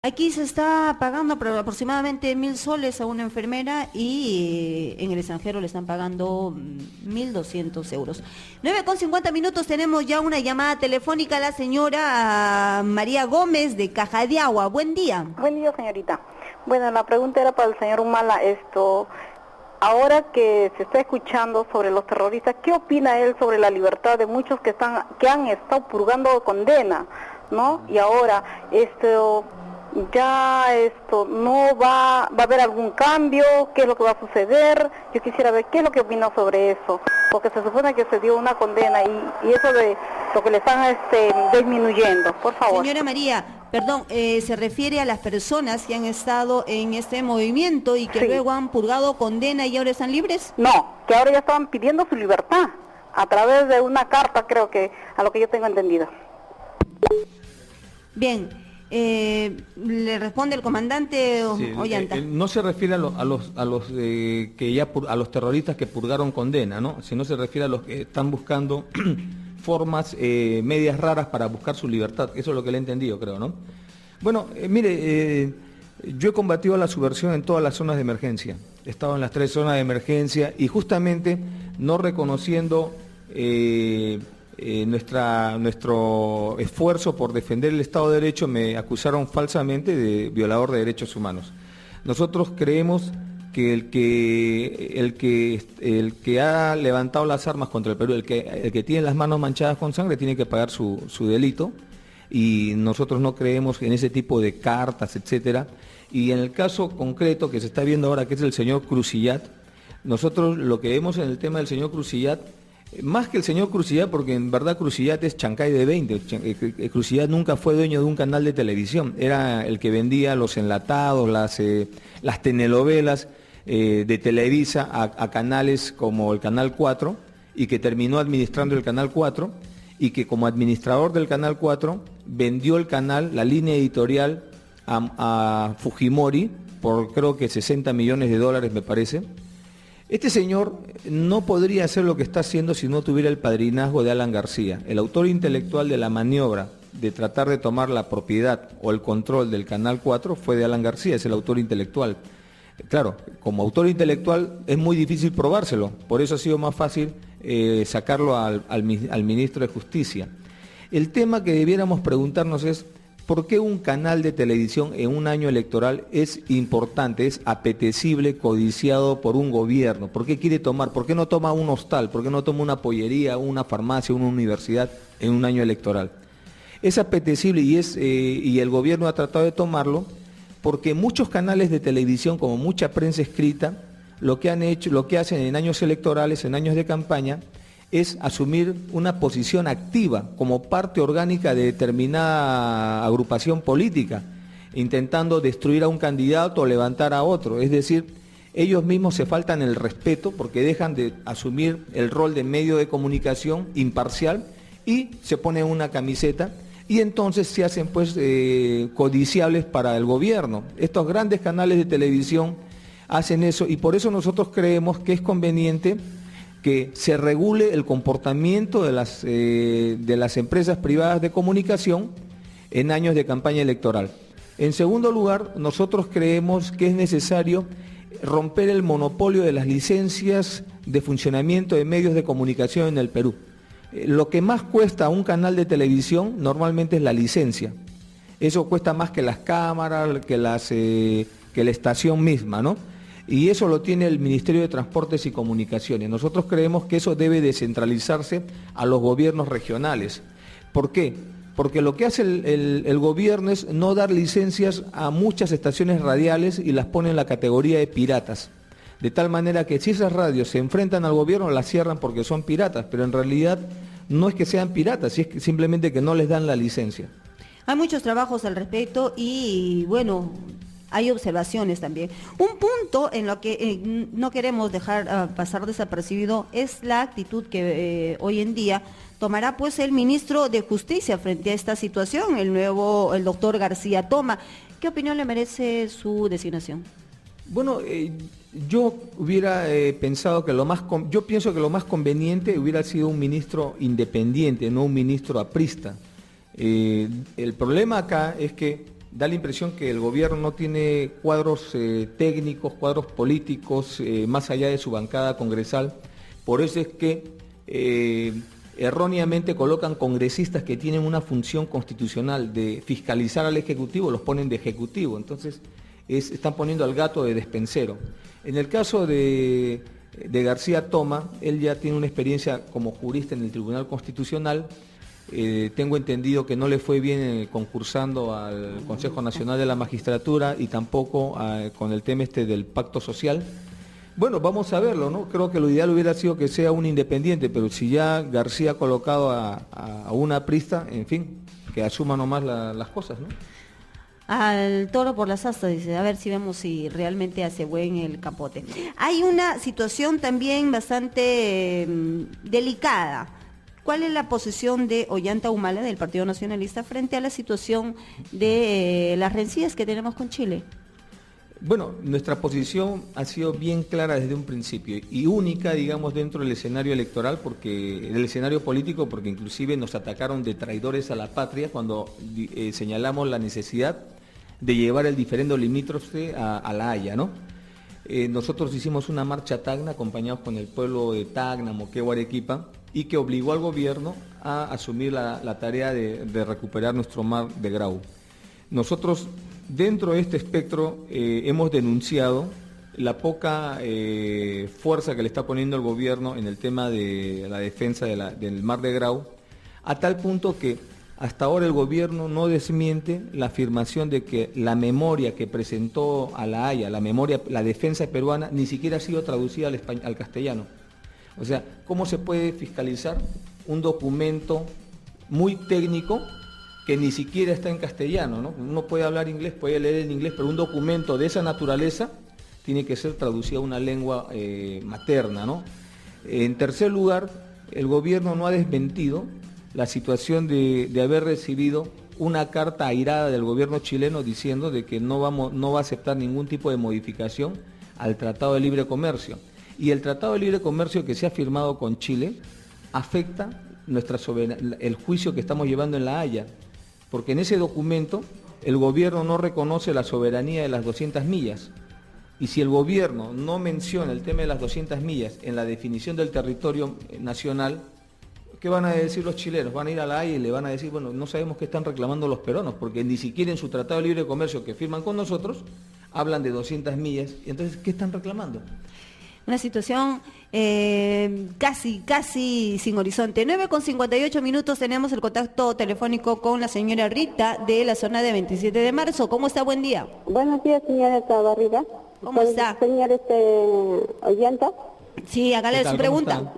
Aquí se está pagando aproximadamente 1.000 soles a una enfermera y en el extranjero le están pagando 1.200 euros. 9:50 tenemos ya una llamada telefónica a la señora María Gómez de Caja de Agua. Buen día. Buen día, señorita. Bueno, la pregunta era para el señor Humala. Ahora que se está escuchando sobre los terroristas, ¿qué opina él sobre la libertad de muchos que han estado purgando condena, ¿no? Y ahora no va a haber algún cambio, qué es lo que va a suceder. Yo quisiera ver qué es lo que opina sobre eso, porque se supone que se dio una condena y eso de lo que le están disminuyendo, por favor. Señora María, perdón, se refiere a las personas que han estado en este movimiento y que sí. Luego han purgado condena y ahora están libres. No, que ahora ya estaban pidiendo su libertad a través de una carta, creo que a lo que yo tengo entendido. Bien. Le responde el comandante Ollanta. No se refiere a los terroristas que purgaron condena, ¿no? Sino se refiere a los que están buscando formas medias raras para buscar su libertad. Eso es lo que le he entendido, creo, ¿no? Bueno, yo he combatido la subversión en todas las zonas de emergencia. He estado en las 3 zonas de emergencia y justamente no reconociendo nuestro esfuerzo por defender el Estado de Derecho, me acusaron falsamente de violador de derechos humanos. Nosotros creemos que el que ha levantado las armas contra el Perú, el que tiene las manos manchadas con sangre, tiene que pagar su delito, y nosotros no creemos en ese tipo de cartas, etcétera. Y en el caso concreto que se está viendo ahora, que es el señor Crucillat, nosotros lo que vemos en el tema del señor Crucillat, más que el señor Crucillat, porque en verdad Crucillat es chancay de 20, Crucillat nunca fue dueño de un canal de televisión, era el que vendía los enlatados, las telenovelas de Televisa a canales como el Canal 4, y que terminó administrando el Canal 4, y que como administrador del Canal 4 vendió el canal, la línea editorial, a Fujimori por creo que $60 millones, me parece. Este señor no podría hacer lo que está haciendo si no tuviera el padrinazgo de Alan García. El autor intelectual de la maniobra de tratar de tomar la propiedad o el control del Canal 4 fue de Alan García, es el autor intelectual. Claro, como autor intelectual es muy difícil probárselo, por eso ha sido más fácil sacarlo al ministro de Justicia. El tema que debiéramos preguntarnos es: ¿por qué un canal de televisión en un año electoral es importante, es apetecible, codiciado por un gobierno? ¿Por qué quiere tomar? ¿Por qué no toma un hostal? ¿Por qué no toma una pollería, una farmacia, una universidad en un año electoral? Es apetecible y el gobierno ha tratado de tomarlo porque muchos canales de televisión, como mucha prensa escrita, lo que hacen en años electorales, en años de campaña, es asumir una posición activa como parte orgánica de determinada agrupación política, intentando destruir a un candidato o levantar a otro. Es decir, ellos mismos se faltan el respeto porque dejan de asumir el rol de medio de comunicación imparcial y se ponen una camiseta y entonces se hacen codiciables para el gobierno. Estos grandes canales de televisión hacen eso y por eso nosotros creemos que es conveniente que se regule el comportamiento de las empresas privadas de comunicación en años de campaña electoral. En segundo lugar, nosotros creemos que es necesario romper el monopolio de las licencias de funcionamiento de medios de comunicación en el Perú. Lo que más cuesta a un canal de televisión normalmente es la licencia. Eso cuesta más que las cámaras, que la estación misma, ¿no? Y eso lo tiene el Ministerio de Transportes y Comunicaciones. Nosotros creemos que eso debe descentralizarse a los gobiernos regionales. ¿Por qué? Porque lo que hace el gobierno es no dar licencias a muchas estaciones radiales y las pone en la categoría de piratas. De tal manera que si esas radios se enfrentan al gobierno, las cierran porque son piratas, pero en realidad no es que sean piratas, es simplemente que no les dan la licencia. Hay muchos trabajos al respecto y bueno, hay observaciones también. Un punto en lo que no queremos dejar pasar desapercibido es la actitud que hoy en día tomará pues el ministro de Justicia frente a esta situación, el doctor García Toma. ¿Qué opinión le merece su designación? Bueno, yo hubiera pensado que yo pienso que lo más conveniente hubiera sido un ministro independiente, no un ministro aprista. El problema acá es que da la impresión que el gobierno no tiene cuadros técnicos, cuadros políticos, más allá de su bancada congresal. Por eso es que erróneamente colocan congresistas que tienen una función constitucional de fiscalizar al Ejecutivo, los ponen de Ejecutivo. Entonces están poniendo al gato de despensero. En el caso de García Toma, él ya tiene una experiencia como jurista en el Tribunal Constitucional. Tengo entendido que no le fue bien concursando al Consejo Nacional de la Magistratura y tampoco con el tema del pacto social. Bueno, vamos a verlo, ¿no? Creo que lo ideal hubiera sido que sea un independiente, pero si ya García ha colocado a una aprista, en fin, que asuma nomás las cosas, ¿no? Al toro por las astas, dice, a ver si vemos si realmente hace buen el capote. Hay una situación también bastante delicada. ¿Cuál es la posición de Ollanta Humala, del Partido Nacionalista, frente a la situación de las rencillas que tenemos con Chile? Bueno, nuestra posición ha sido bien clara desde un principio y única, digamos, dentro del escenario electoral, del escenario político, porque inclusive nos atacaron de traidores a la patria cuando señalamos la necesidad de llevar el diferendo limítrofe a La Haya, ¿no? Nosotros hicimos una marcha a Tacna, acompañados con el pueblo de Tacna, Moquegua, Arequipa, y que obligó al gobierno a asumir la tarea de recuperar nuestro mar de Grau. Nosotros, dentro de este espectro, hemos denunciado la poca fuerza que le está poniendo el gobierno en el tema de la defensa del mar de Grau, a tal punto que hasta ahora el gobierno no desmiente la afirmación de que la memoria que presentó a La Haya, la defensa peruana, ni siquiera ha sido traducida al castellano. O sea, ¿cómo se puede fiscalizar un documento muy técnico que ni siquiera está en castellano, ¿no? Uno puede hablar inglés, puede leer en inglés, pero un documento de esa naturaleza tiene que ser traducido a una lengua materna, ¿no? En tercer lugar, el gobierno no ha desmentido la situación de haber recibido una carta airada del gobierno chileno diciendo de que no va a aceptar ningún tipo de modificación al Tratado de Libre Comercio. Y el Tratado de Libre Comercio que se ha firmado con Chile afecta el juicio que estamos llevando en La Haya, porque en ese documento el gobierno no reconoce la soberanía de las 200 millas. Y si el gobierno no menciona el tema de las 200 millas en la definición del territorio nacional, ¿qué van a decir los chilenos? Van a ir a La Haya y le van a decir, bueno, no sabemos qué están reclamando los peruanos, porque ni siquiera en su Tratado de Libre Comercio que firman con nosotros, hablan de 200 millas. Y entonces, ¿qué están reclamando? Una situación casi sin horizonte. 9:58 tenemos el contacto telefónico con la señora Rita de la zona de 27 de marzo. ¿Cómo está? Buen día. Buenos días, señora Barriga. ¿Cómo está? Señor Ollanta. Sí, hágale su pregunta.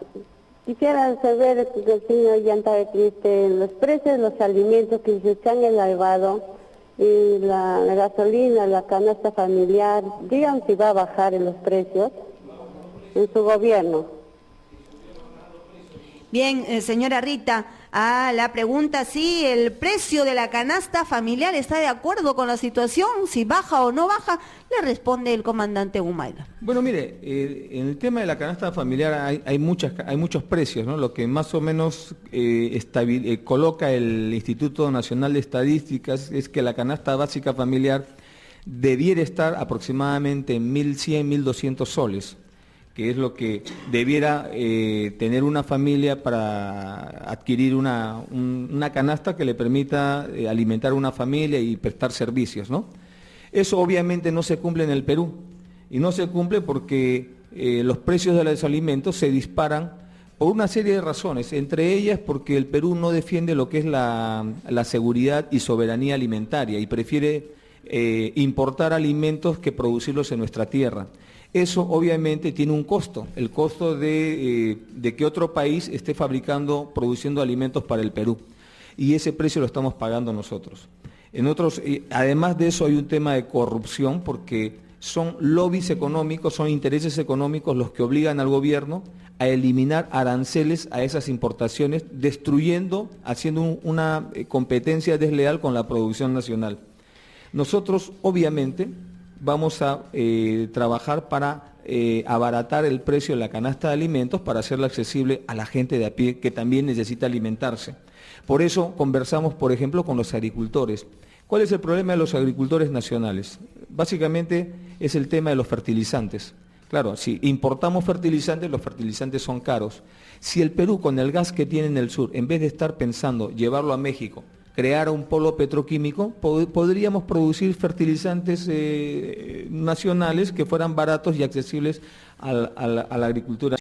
Quisiera saber del señor Ollanta los precios de los alimentos que se han elevado y la gasolina, la canasta familiar, digan si va a bajar en los precios en su gobierno. Bien, señora Rita, a la pregunta si el precio de la canasta familiar está de acuerdo con la situación, si baja o no baja, le responde el comandante Humala. Bueno, mire, en el tema de la canasta familiar hay muchos precios, ¿no? Lo que más o menos coloca el Instituto Nacional de Estadísticas es que la canasta básica familiar debiera estar aproximadamente en 1.100, 1.200 soles. Que es lo que debiera tener una familia para adquirir una canasta que le permita alimentar a una familia y prestar servicios, ¿no? Eso obviamente no se cumple en el Perú, y no se cumple porque los precios de los alimentos se disparan por una serie de razones, entre ellas porque el Perú no defiende lo que es la seguridad y soberanía alimentaria y prefiere importar alimentos que producirlos en nuestra tierra. Eso obviamente tiene un costo, el costo de que otro país esté produciendo alimentos para el Perú, y ese precio lo estamos pagando nosotros. Además de eso hay un tema de corrupción, porque son lobbies económicos, son intereses económicos los que obligan al gobierno a eliminar aranceles a esas importaciones, haciendo una competencia desleal con la producción nacional. Nosotros obviamente vamos a trabajar para abaratar el precio de la canasta de alimentos para hacerla accesible a la gente de a pie que también necesita alimentarse. Por eso conversamos, por ejemplo, con los agricultores. ¿Cuál es el problema de los agricultores nacionales? Básicamente es el tema de los fertilizantes. Claro, si importamos fertilizantes, los fertilizantes son caros. Si el Perú, con el gas que tiene en el sur, en vez de estar pensando llevarlo a México, crear un polo petroquímico, podríamos producir fertilizantes nacionales que fueran baratos y accesibles a la agricultura.